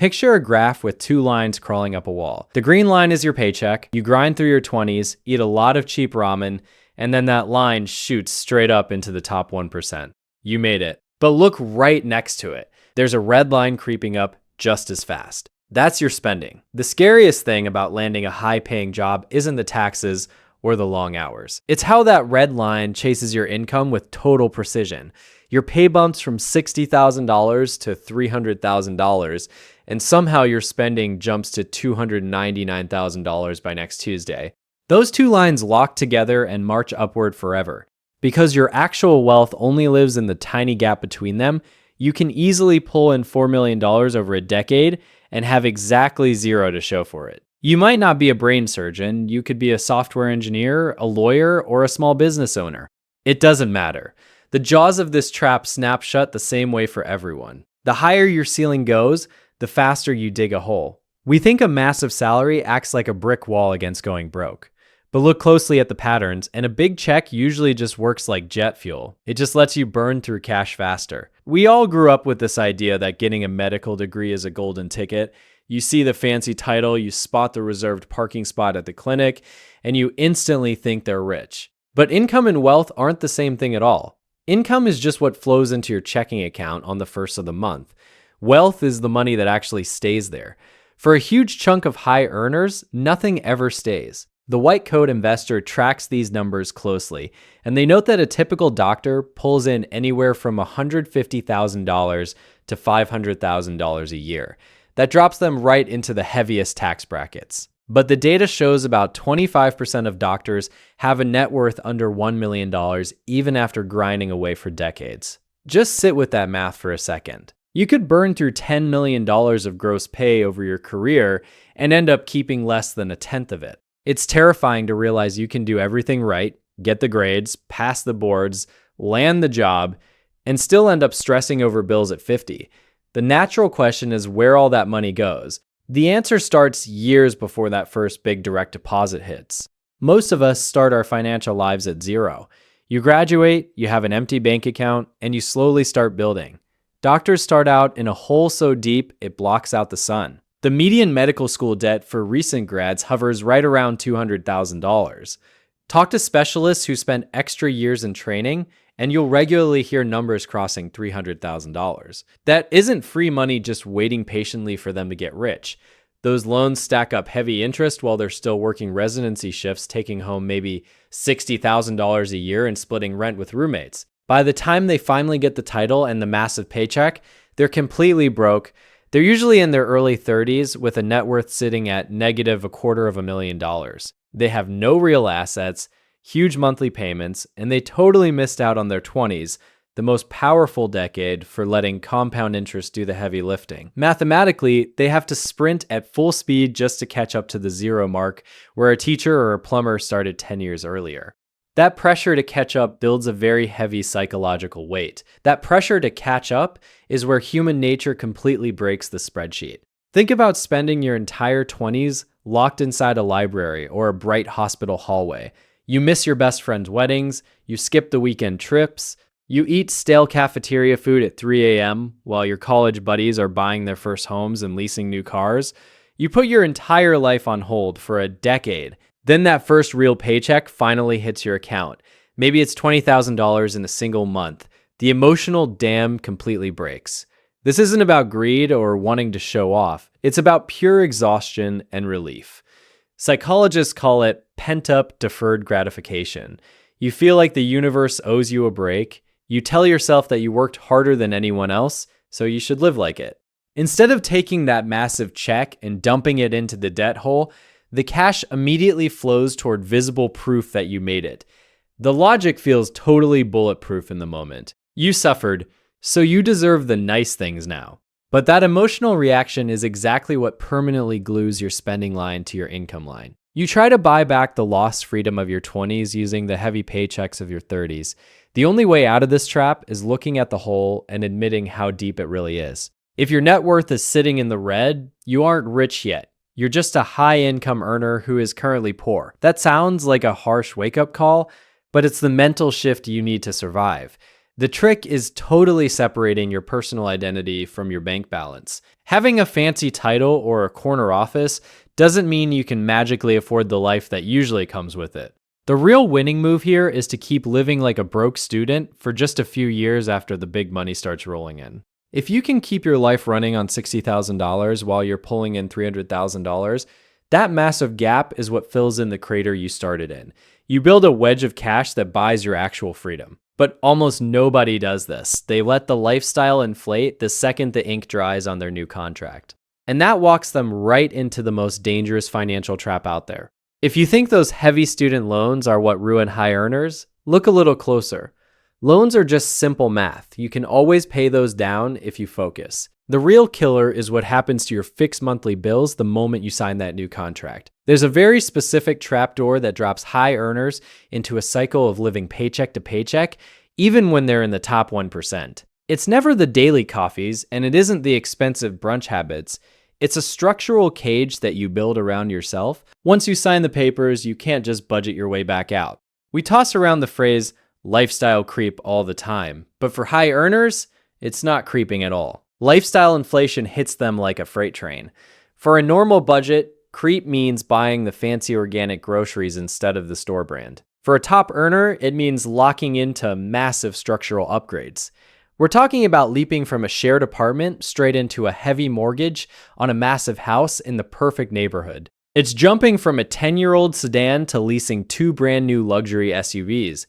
Picture a graph with two lines crawling up a wall. The green line is your paycheck. You grind through your 20s, eat a lot of cheap ramen, and then that line shoots straight up into the top 1%. You made it. But look right next to it. There's a red line creeping up just as fast. That's your spending. The scariest thing about landing a high-paying job isn't the taxes or the long hours. It's how that red line chases your income with total precision. Your pay bumps from $60,000 to $300,000, and somehow your spending jumps to $299,000 by next Tuesday. Those two lines lock together and march upward forever. Because your actual wealth only lives in the tiny gap between them, you can easily pull in $4 million over a decade and have exactly zero to show for it. You might not be a brain surgeon, you could be a software engineer, a lawyer, or a small business owner. It doesn't matter. The jaws of this trap snap shut the same way for everyone. The higher your ceiling goes, the faster you dig a hole. We think a massive salary acts like a brick wall against going broke. But look closely at the patterns, and a big check usually just works like jet fuel. It just lets you burn through cash faster. We all grew up with this idea that getting a medical degree is a golden ticket. You see the fancy title, you spot the reserved parking spot at the clinic, and you instantly think they're rich. But income and wealth aren't the same thing at all. Income is just what flows into your checking account on the first of the month. Wealth is the money that actually stays there. For a huge chunk of high earners, nothing ever stays. The white coat investor tracks these numbers closely, and they note that a typical doctor pulls in anywhere from $150,000 to $500,000 a year. That drops them right into the heaviest tax brackets. But the data shows about 25% of doctors have a net worth under $1 million even after grinding away for decades. Just sit with that math for a second. You could burn through $10 million of gross pay over your career and end up keeping less than a tenth of it. It's terrifying to realize you can do everything right, get the grades, pass the boards, land the job, and still end up stressing over bills at 50. The natural question is where all that money goes. The answer starts years before that first big direct deposit hits. Most of us start our financial lives at zero. You graduate, you have an empty bank account, and you slowly start building. Doctors start out in a hole so deep it blocks out the sun. The median medical school debt for recent grads hovers right around $200,000. Talk to specialists who spend extra years in training, and you'll regularly hear numbers crossing $300,000. That isn't free money just waiting patiently for them to get rich. Those loans stack up heavy interest while they're still working residency shifts, taking home maybe $60,000 a year and splitting rent with roommates. By the time they finally get the title and the massive paycheck, they're completely broke. They're usually in their early 30s with a net worth sitting at negative $250,000. They have no real assets, huge monthly payments, and they totally missed out on their 20s, the most powerful decade for letting compound interest do the heavy lifting. Mathematically, they have to sprint at full speed just to catch up to the zero mark, where a teacher or a plumber started 10 years earlier. That pressure to catch up builds a very heavy psychological weight. That pressure to catch up is where human nature completely breaks the spreadsheet. Think about spending your entire 20s locked inside a library or a bright hospital hallway. You miss your best friend's weddings, you skip the weekend trips, you eat stale cafeteria food at 3 a.m. while your college buddies are buying their first homes and leasing new cars. You put your entire life on hold for a decade. Then that first real paycheck finally hits your account. Maybe it's $20,000 in a single month. The emotional dam completely breaks. This isn't about greed or wanting to show off. It's about pure exhaustion and relief. Psychologists call it pent-up deferred gratification. You feel like the universe owes you a break. You tell yourself that you worked harder than anyone else, so you should live like it. Instead of taking that massive check and dumping it into the debt hole, the cash immediately flows toward visible proof that you made it. The logic feels totally bulletproof in the moment. You suffered, so you deserve the nice things now. But that emotional reaction is exactly what permanently glues your spending line to your income line. You try to buy back the lost freedom of your 20s using the heavy paychecks of your 30s. The only way out of this trap is looking at the hole and admitting how deep it really is. If your net worth is sitting in the red, you aren't rich yet. You're just a high-income earner who is currently poor. That sounds like a harsh wake-up call, but it's the mental shift you need to survive. The trick is totally separating your personal identity from your bank balance. Having a fancy title or a corner office doesn't mean you can magically afford the life that usually comes with it. The real winning move here is to keep living like a broke student for just a few years after the big money starts rolling in. If you can keep your life running on $60,000 while you're pulling in $300,000, that massive gap is what fills in the crater you started in. You build a wedge of cash that buys your actual freedom. But almost nobody does this. They let the lifestyle inflate the second the ink dries on their new contract. And that walks them right into the most dangerous financial trap out there. If you think those heavy student loans are what ruin high earners, look a little closer. Loans are just simple math. You can always pay those down if you focus. The real killer is what happens to your fixed monthly bills the moment you sign that new contract. There's a very specific trapdoor that drops high earners into a cycle of living paycheck to paycheck, even when they're in the top 1%. It's never the daily coffees, and it isn't the expensive brunch habits. It's a structural cage that you build around yourself. Once you sign the papers, you can't just budget your way back out. We toss around the phrase lifestyle creep all the time, but for high earners, it's not creeping at all. Lifestyle inflation hits them like a freight train. For a normal budget, creep means buying the fancy organic groceries instead of the store brand. For a top earner, it means locking into massive structural upgrades. We're talking about leaping from a shared apartment straight into a heavy mortgage on a massive house in the perfect neighborhood. It's jumping from a 10-year-old sedan to leasing 2 brand new luxury SUVs.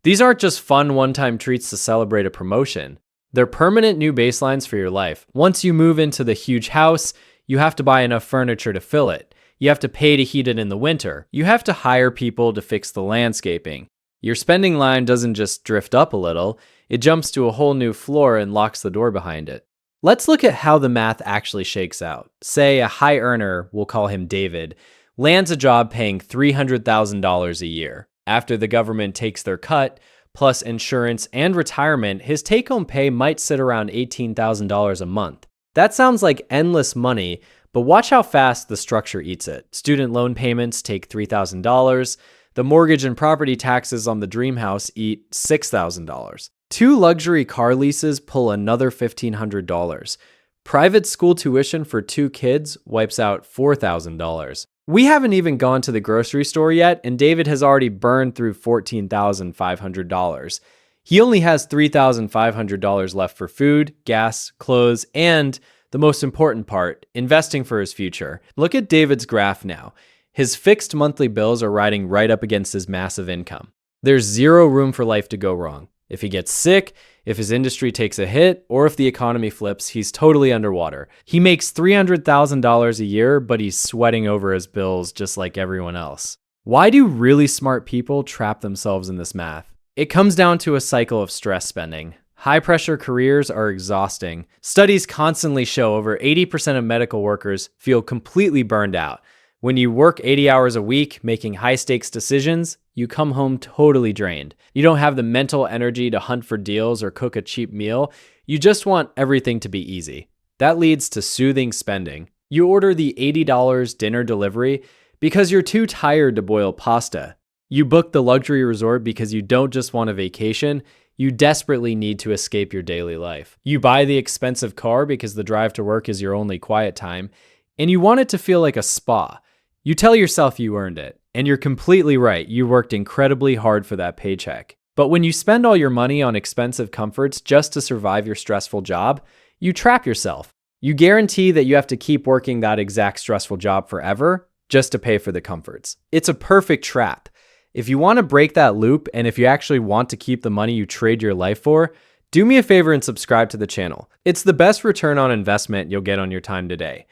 These aren't just fun one-time treats to celebrate a promotion. They're permanent new baselines for your life. Once you move into the huge house, you have to buy enough furniture to fill it. You have to pay to heat it in the winter. You have to hire people to fix the landscaping. Your spending line doesn't just drift up a little, it jumps to a whole new floor and locks the door behind it. Let's look at how the math actually shakes out. Say a high earner, we'll call him David, lands a job paying $300,000 a year. After the government takes their cut, plus insurance and retirement, his take-home pay might sit around $18,000 a month. That sounds like endless money, but watch how fast the structure eats it. Student loan payments take $3,000. The mortgage and property taxes on the dream house eat $6,000. 2 luxury car leases pull another $1,500. Private school tuition for 2 kids wipes out $4,000. We haven't even gone to the grocery store yet, and David has already burned through $14,500. He only has $3,500 left for food, gas, clothes, and the most important part, investing for his future. Look at David's graph now. His fixed monthly bills are riding right up against his massive income. There's zero room for life to go wrong. If he gets sick, if his industry takes a hit, or if the economy flips, he's totally underwater. He makes $300,000 a year, but he's sweating over his bills just like everyone else. Why do really smart people trap themselves in this math? It comes down to a cycle of stress spending. High-pressure careers are exhausting. Studies constantly show over 80% of medical workers feel completely burned out. When you work 80 hours a week making high-stakes decisions, you come home totally drained. You don't have the mental energy to hunt for deals or cook a cheap meal. You just want everything to be easy. That leads to soothing spending. You order the $80 dinner delivery because you're too tired to boil pasta. You book the luxury resort because you don't just want a vacation, you desperately need to escape your daily life. You buy the expensive car because the drive to work is your only quiet time, and you want it to feel like a spa. You tell yourself you earned it, and you're completely right, you worked incredibly hard for that paycheck. But when you spend all your money on expensive comforts just to survive your stressful job, you trap yourself. You guarantee that you have to keep working that exact stressful job forever just to pay for the comforts. It's a perfect trap. If you want to break that loop, and if you actually want to keep the money you trade your life for, do me a favor and subscribe to the channel. It's the best return on investment you'll get on your time today.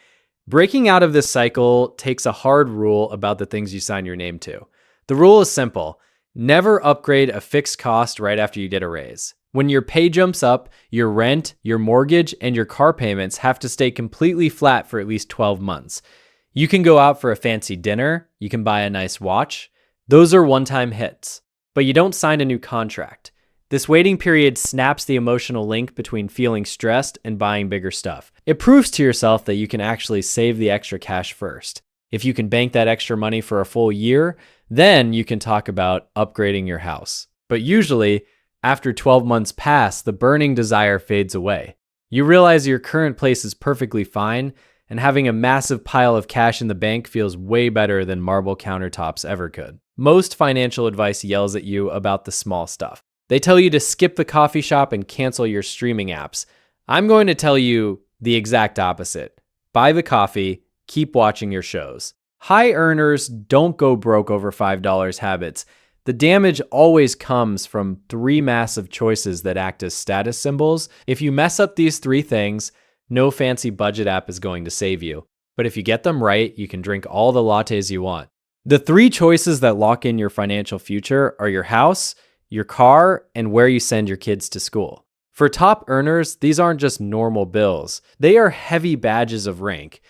Breaking out of this cycle takes a hard rule about the things you sign your name to. The rule is simple. Never upgrade a fixed cost right after you get a raise. When your pay jumps up, your rent, your mortgage, and your car payments have to stay completely flat for at least 12 months. You can go out for a fancy dinner, you can buy a nice watch. Those are one-time hits, but you don't sign a new contract. This waiting period snaps the emotional link between feeling stressed and buying bigger stuff. It proves to yourself that you can actually save the extra cash first. If you can bank that extra money for a full year, then you can talk about upgrading your house. But usually, After 12 months pass, the burning desire fades away. You realize your current place is perfectly fine, and having a massive pile of cash in the bank feels way better than marble countertops ever could. Most financial advice yells at you about the small stuff. They tell you to skip the coffee shop and cancel your streaming apps. I'm going to tell you the exact opposite. Buy the coffee, keep watching your shows. High earners don't go broke over $5 habits. The damage always comes from 3 massive choices that act as status symbols. If you mess up these 3 things, no fancy budget app is going to save you. But if you get them right, you can drink all the lattes you want. The 3 choices that lock in your financial future are your house, your car, and where you send your kids to school. For top earners, these aren't just normal bills. They are heavy badges of rank.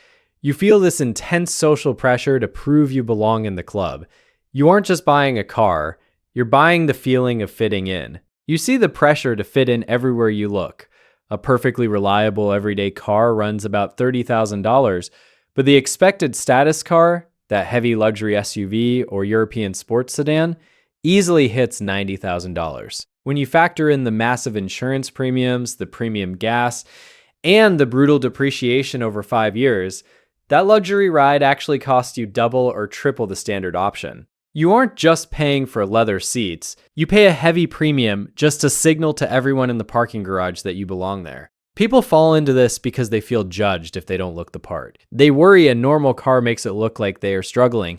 You feel this intense social pressure to prove you belong in the club. You aren't just buying a car, you're buying the feeling of fitting in. You see the pressure to fit in everywhere you look. A perfectly reliable everyday car runs about $30,000, but the expected status car, that heavy luxury SUV or European sports sedan, easily hits $90,000. When you factor in the massive insurance premiums, the premium gas, and the brutal depreciation over 5 years, that luxury ride actually costs you double or triple the standard option. You aren't just paying for leather seats. You pay a heavy premium just to signal to everyone in the parking garage that you belong there. People fall into this because they feel judged if they don't look the part. They worry a normal car makes it look like they are struggling.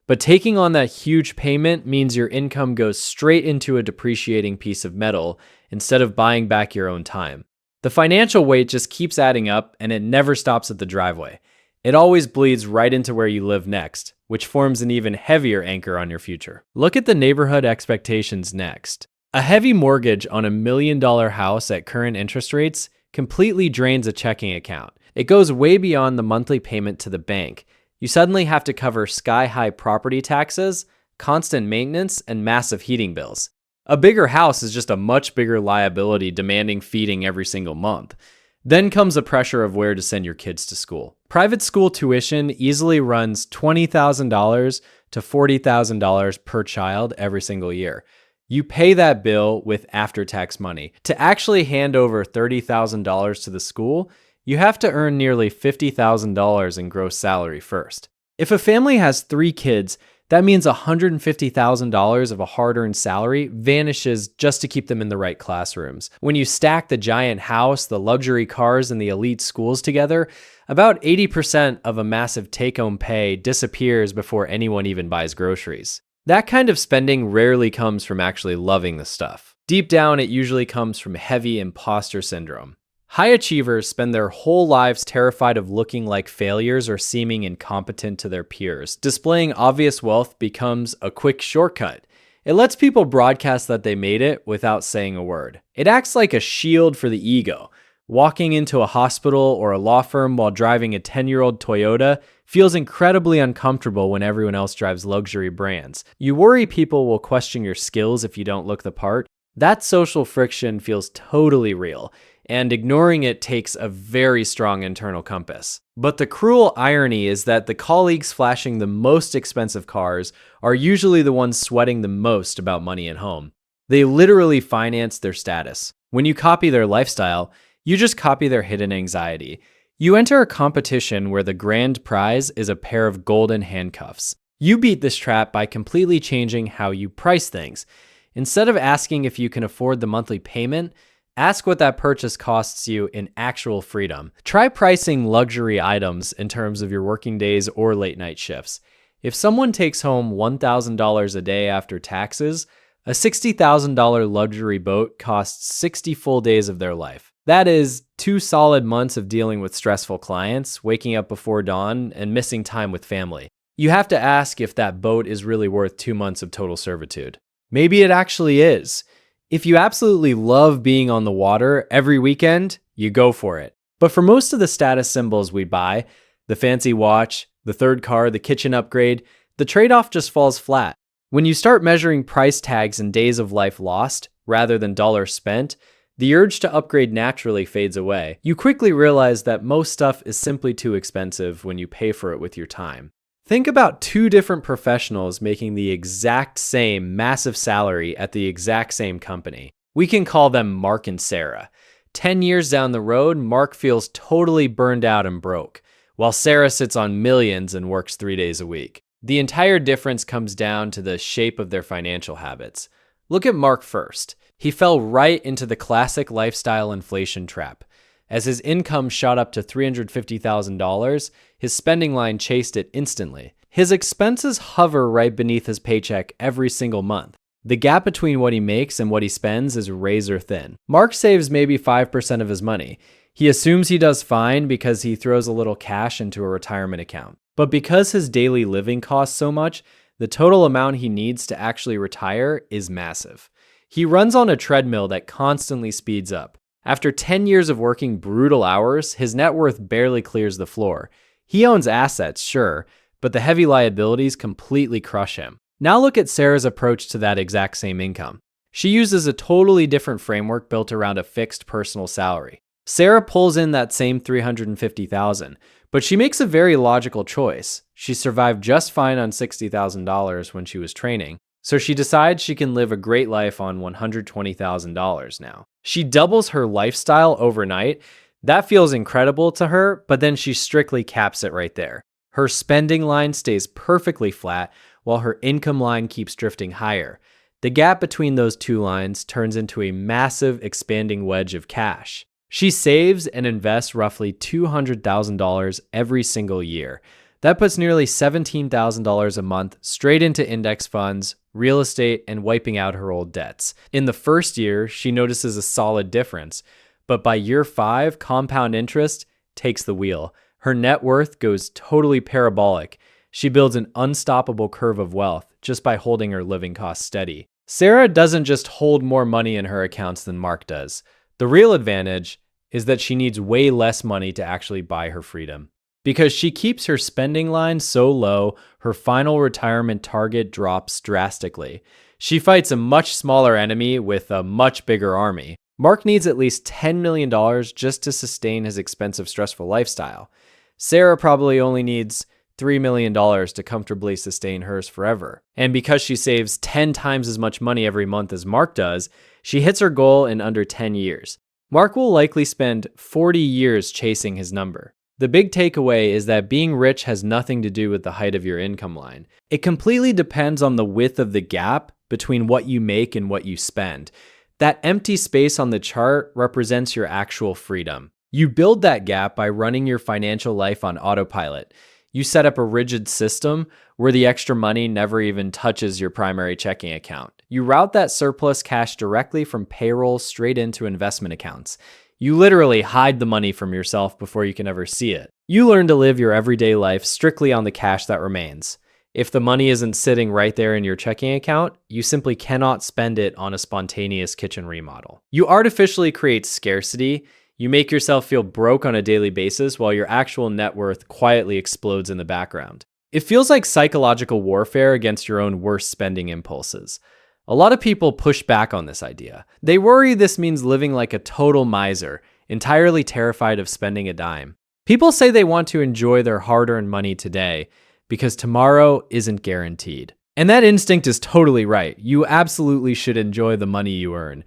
But taking on that huge payment means your income goes straight into a depreciating piece of metal instead of buying back your own time. The financial weight just keeps adding up, and it never stops at the driveway. It always bleeds right into where you live next, which forms an even heavier anchor on your future. Look at the neighborhood expectations next. A heavy mortgage on $1 million house at current interest rates completely drains a checking account. It goes way beyond the monthly payment to the bank. You suddenly have to cover sky-high property taxes, constant maintenance, and massive heating bills. A bigger house is just a much bigger liability demanding feeding every single month. Then comes the pressure of where to send your kids to school. Private school tuition easily runs $20,000 to $40,000 per child every single year. You pay that bill with after-tax money. To actually hand over $30,000 to the school, you have to earn nearly $50,000 in gross salary first. If a family has 3 kids, that means $150,000 of a hard-earned salary vanishes just to keep them in the right classrooms. When you stack the giant house, the luxury cars, and the elite schools together, about 80% of a massive take-home pay disappears before anyone even buys groceries. That kind of spending rarely comes from actually loving the stuff. Deep down, it usually comes from heavy imposter syndrome. High achievers spend their whole lives terrified of looking like failures or seeming incompetent to their peers. Displaying obvious wealth becomes a quick shortcut. It lets people broadcast that they made it without saying a word. It acts like a shield for the ego. Walking into a hospital or a law firm while driving a 10-year-old Toyota feels incredibly uncomfortable when everyone else drives luxury brands. You worry people will question your skills if you don't look the part. That social friction feels totally real, and ignoring it takes a very strong internal compass. But the cruel irony is that the colleagues flashing the most expensive cars are usually the ones sweating the most about money at home. They literally finance their status. When you copy their lifestyle, you just copy their hidden anxiety. You enter a competition where the grand prize is a pair of golden handcuffs. You beat this trap by completely changing how you price things. Instead of asking if you can afford the monthly payment, ask what that purchase costs you in actual freedom. Try pricing luxury items in terms of your working days or late night shifts. If someone takes home $1,000 a day after taxes, a $60,000 luxury boat costs 60 full days of their life. That is 2 solid months of dealing with stressful clients, waking up before dawn, and missing time with family. You have to ask if that boat is really worth 2 months of total servitude. Maybe it actually is. If you absolutely love being on the water every weekend, you go for it. But for most of the status symbols we buy, the fancy watch, the third car, the kitchen upgrade, the trade-off just falls flat. When you start measuring price tags in days of life lost rather than dollars spent, the urge to upgrade naturally fades away. You quickly realize that most stuff is simply too expensive when you pay for it with your time. Think about 2 different professionals making the exact same massive salary at the exact same company. We can call them Mark and Sarah. 10 years down the road, Mark feels totally burned out and broke, while Sarah sits on millions and works 3 days a week. The entire difference comes down to the shape of their financial habits. Look at Mark first. He fell right into the classic lifestyle inflation trap. As his income shot up to $350,000, his spending line chased it instantly. His expenses hover right beneath his paycheck every single month. The gap between what he makes and what he spends is razor thin. Mark saves maybe 5% of his money. He assumes he does fine because he throws a little cash into a retirement account. But because his daily living costs so much, the total amount he needs to actually retire is massive. He runs on a treadmill that constantly speeds up. After 10 years of working brutal hours, his net worth barely clears the floor. He owns assets, sure, but the heavy liabilities completely crush him. Now look at Sarah's approach to that exact same income. She uses a totally different framework built around a fixed personal salary. Sarah pulls in that same $350,000, but she makes a very logical choice. She survived just fine on $60,000 when she was training, so she decides she can live a great life on $120,000 now. She doubles her lifestyle overnight. That feels incredible to her, but then she strictly caps it right there. Her spending line stays perfectly flat, while her income line keeps drifting higher. The gap between those two lines turns into a massive expanding wedge of cash. She saves and invests roughly $200,000 every single year. That puts nearly $17,000 a month straight into index funds, real estate, and wiping out her old debts. In the first year, she notices a solid difference, but by year 5, compound interest takes the wheel. Her net worth goes totally parabolic. She builds an unstoppable curve of wealth just by holding her living costs steady. Sarah doesn't just hold more money in her accounts than Mark does. The real advantage is that she needs way less money to actually buy her freedom. Because she keeps her spending line so low, her final retirement target drops drastically. She fights a much smaller enemy with a much bigger army. Mark needs at least $10 million just to sustain his expensive, stressful lifestyle. Sarah probably only needs $3 million to comfortably sustain hers forever. And because she saves 10 times as much money every month as Mark does, she hits her goal in under 10 years. Mark will likely spend 40 years chasing his number. The big takeaway is that being rich has nothing to do with the height of your income line. It completely depends on the width of the gap between what you make and what you spend. That empty space on the chart represents your actual freedom. You build that gap by running your financial life on autopilot. You set up a rigid system where the extra money never even touches your primary checking account. You route that surplus cash directly from payroll straight into investment accounts. You literally hide the money from yourself before you can ever see it. You learn to live your everyday life strictly on the cash that remains. If the money isn't sitting right there in your checking account, you simply cannot spend it on a spontaneous kitchen remodel. You artificially create scarcity. You make yourself feel broke on a daily basis while your actual net worth quietly explodes in the background. It feels like psychological warfare against your own worst spending impulses. A lot of people push back on this idea. They worry this means living like a total miser, entirely terrified of spending a dime. People say they want to enjoy their hard-earned money today because tomorrow isn't guaranteed. And that instinct is totally right. You absolutely should enjoy the money you earn.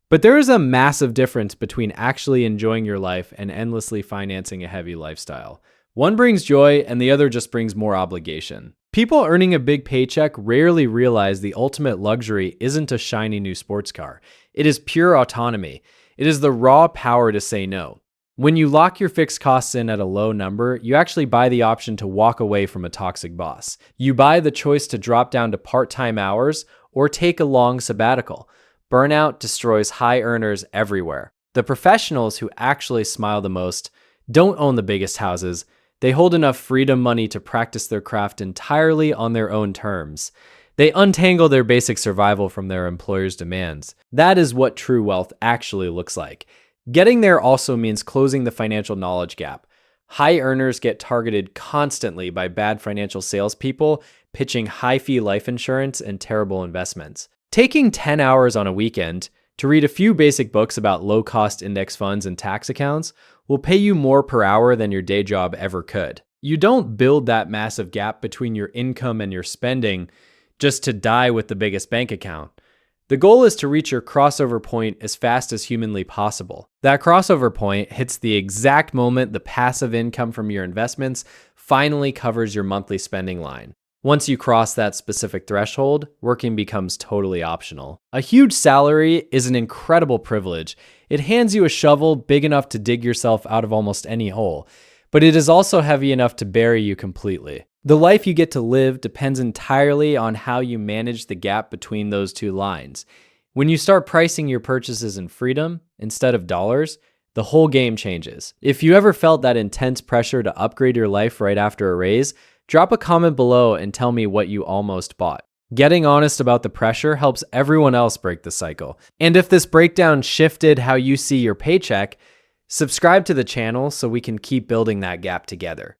But there is a massive difference between actually enjoying your life and endlessly financing a heavy lifestyle. One brings joy and the other just brings more obligation. People earning a big paycheck rarely realize the ultimate luxury isn't a shiny new sports car. It is pure autonomy. It is the raw power to say no. When you lock your fixed costs in at a low number, you actually buy the option to walk away from a toxic boss. You buy the choice to drop down to part-time hours or take a long sabbatical. Burnout destroys high earners everywhere. The professionals who actually smile the most don't own the biggest houses. They hold enough freedom money to practice their craft entirely on their own terms. They untangle their basic survival from their employer's demands. That is what true wealth actually looks like. Getting there also means closing the financial knowledge gap. High earners get targeted constantly by bad financial salespeople pitching high-fee life insurance and terrible investments. Taking 10 hours on a weekend to read a few basic books about low-cost index funds and tax accounts will pay you more per hour than your day job ever could. You don't build that massive gap between your income and your spending just to die with the biggest bank account. The goal is to reach your crossover point as fast as humanly possible. That crossover point hits the exact moment the passive income from your investments finally covers your monthly spending line. Once you cross that specific threshold, working becomes totally optional. A huge salary is an incredible privilege. It hands you a shovel big enough to dig yourself out of almost any hole, but it is also heavy enough to bury you completely. The life you get to live depends entirely on how you manage the gap between those two lines. When you start pricing your purchases in freedom instead of dollars, the whole game changes. If you ever felt that intense pressure to upgrade your life right after a raise, drop a comment below and tell me what you almost bought. Getting honest about the pressure helps everyone else break the cycle. And if this breakdown shifted how you see your paycheck, subscribe to the channel so we can keep building that gap together.